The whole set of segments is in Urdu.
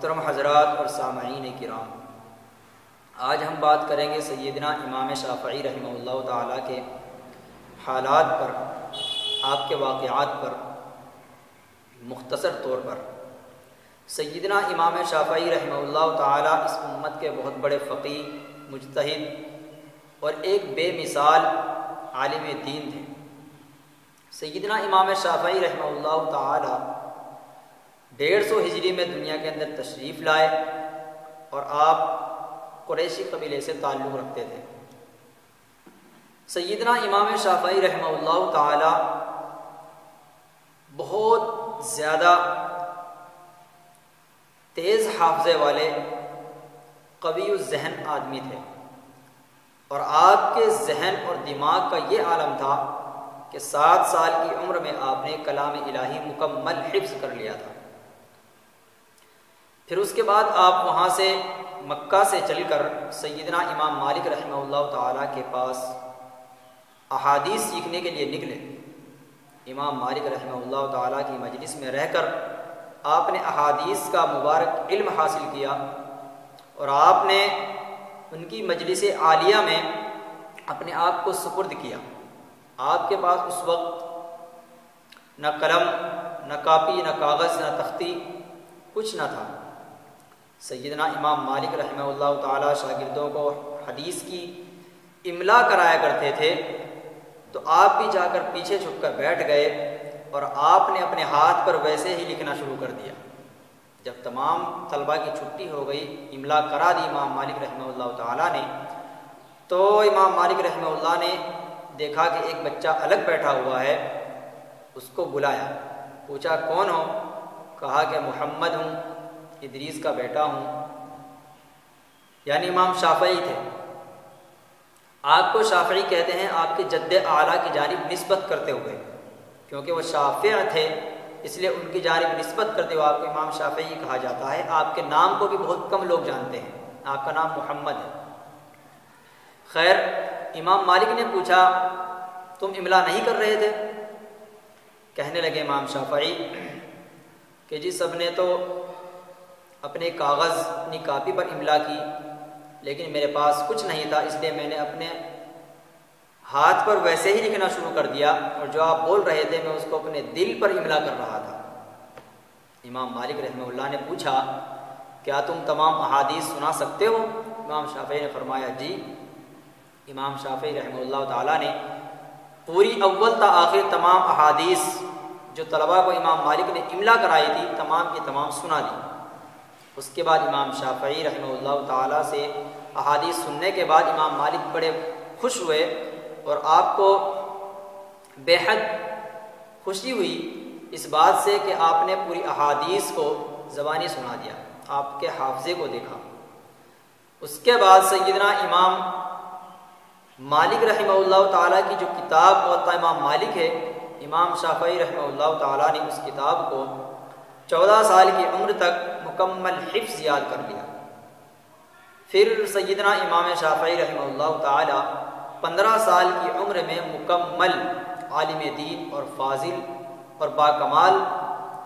محترم حضرات اور سامعین کرام، آج ہم بات کریں گے سیدنا امام شافعی رحمہ اللہ تعالیٰ کے حالات پر، آپ کے واقعات پر مختصر طور پر۔ سیدنا امام شافعی رحمہ اللہ تعالیٰ اس امت کے بہت بڑے فقیہ، مجتہد اور ایک بے مثال عالم دین تھے۔ سیدنا امام شافعی رحمہ اللہ تعالیٰ 150 ہجری میں دنیا کے اندر تشریف لائے اور آپ قریشی قبیلے سے تعلق رکھتے تھے۔ سیدنا امام شافعی رحمہ اللہ تعالی بہت زیادہ تیز حافظے والے، قوی الذہن آدمی تھے، اور آپ کے ذہن اور دماغ کا یہ عالم تھا کہ 7 سال کی عمر میں آپ نے کلام الہی مکمل حفظ کر لیا تھا۔ پھر اس کے بعد آپ وہاں سے مکہ سے چل کر سیدنا امام مالک رحمہ اللہ تعالیٰ کے پاس احادیث سیکھنے کے لیے نکلے۔ امام مالک رحمہ اللہ تعالیٰ کی مجلس میں رہ کر آپ نے احادیث کا مبارک علم حاصل کیا، اور آپ نے ان کی مجلس عالیہ میں اپنے آپ کو سپرد کیا۔ آپ کے پاس اس وقت نہ قلم، نہ کاپی، نہ کاغذ، نہ تختی، کچھ نہ تھا۔ سیدنا امام مالک رحمہ اللہ تعالیٰ شاگردوں کو حدیث کی املا کرایا کرتے تھے، تو آپ بھی جا کر پیچھے چھپ کر بیٹھ گئے اور آپ نے اپنے ہاتھ پر ویسے ہی لکھنا شروع کر دیا۔ جب تمام طلبہ کی چھٹی ہو گئی، املا کرا دی امام مالک رحمہ اللہ تعالیٰ نے، تو امام مالک رحمہ اللہ نے دیکھا کہ ایک بچہ الگ بیٹھا ہوا ہے، اس کو بلایا، پوچھا کون ہو؟ کہا کہ محمد ہوں، ادریس کا بیٹا ہوں، یعنی امام شافعی تھے۔ آپ کو شافعی کہتے ہیں آپ کے جد اعلیٰ کی جانب نسبت کرتے ہوئے، کیونکہ وہ شافع تھے، اس لیے ان کی جانب نسبت کرتے ہوئے آپ کو امام شافعی کہا جاتا ہے۔ آپ کے نام کو بھی بہت کم لوگ جانتے ہیں، آپ کا نام محمد ہے۔ خیر، امام مالک نے پوچھا تم املا نہیں کر رہے تھے؟ کہنے لگے امام شافعی کہ جی سب نے تو اپنے کاغذ، اپنی کاپی پر املا کی، لیکن میرے پاس کچھ نہیں تھا، اس لیے میں نے اپنے ہاتھ پر ویسے ہی لکھنا شروع کر دیا، اور جو آپ بول رہے تھے میں اس کو اپنے دل پر املا کر رہا تھا۔ امام مالک رحمہ اللہ نے پوچھا کیا تم تمام احادیث سنا سکتے ہو؟ امام شافعی نے فرمایا جی۔ امام شافعی رحمہ اللہ تعالیٰ نے پوری اول تا آخر تمام احادیث جو طلباء کو امام مالک نے املا کرائی تھی تمام کی تمام سنا دی۔ اس کے بعد امام شافعی رحمہ اللہ تعالیٰ سے احادیث سننے کے بعد امام مالک بڑے خوش ہوئے، اور آپ کو بے حد خوشی ہوئی اس بات سے کہ آپ نے پوری احادیث کو زبانی سنا دیا، آپ کے حافظے کو دیکھا۔ اس کے بعد سیدنا امام مالک رحمہ اللہ تعالیٰ کی جو کتاب موطا امام مالک ہے، امام شافعی رحمہ اللہ تعالیٰ نے اس کتاب کو 14 سال کی عمر تک مکمل حفظ یاد کر لیا۔ پھر سیدنا امام شافعی رحمہ اللہ تعالیٰ 15 سال کی عمر میں مکمل عالم دین اور فاضل اور باکمال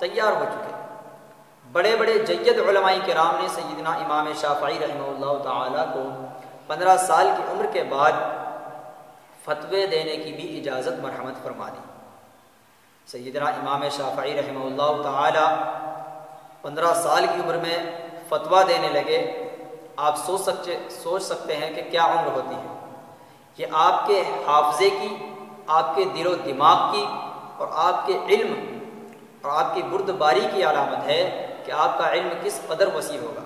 تیار ہو چکے۔ بڑے بڑے جید علماء کرام نے سیدنا امام شافعی رحمہ اللہ تعالیٰ کو 15 سال کی عمر کے بعد فتوے دینے کی بھی اجازت مرحمت فرما دی۔ سیدنا امام شافعی رحمہ اللہ تعالی 15 سال کی عمر میں فتویٰ دینے لگے۔ آپ سوچ سکتے ہیں کہ کیا عمر ہوتی ہے۔ یہ آپ کے حافظے کی، آپ کے دل و دماغ کی، اور آپ کے علم اور آپ کی بردباری کی علامت ہے کہ آپ کا علم کس قدر وسیع ہوگا۔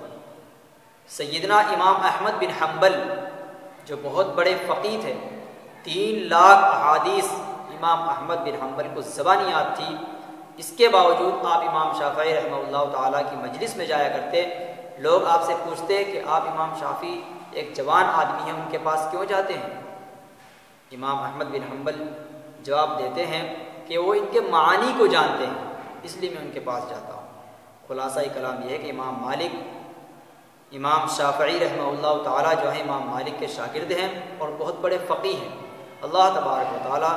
سیدنا امام احمد بن حنبل جو بہت بڑے فقیہ تھے، 3 لاکھ احادیث امام احمد بن حنبل کو زبانی یاد تھی، اس کے باوجود آپ امام شافعی رحمہ اللہ تعالیٰ کی مجلس میں جایا کرتے۔ لوگ آپ سے پوچھتے کہ آپ امام شافعی ایک جوان آدمی ہیں، ان کے پاس کیوں جاتے ہیں؟ امام احمد بن حنبل جواب دیتے ہیں کہ وہ ان کے معانی کو جانتے ہیں، اس لیے میں ان کے پاس جاتا ہوں۔ خلاصہ کلام یہ ہے کہ امام مالک، امام شافعی رحمہ اللہ تعالیٰ جو ہیں امام مالک کے شاگرد ہیں اور بہت بڑے فقیہ ہیں۔ اللہ تبارک و تعالیٰ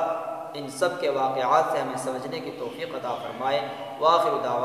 ان سب کے واقعات سے ہمیں سمجھنے کی توفیق عطا فرمائے۔ وآخر دعوانا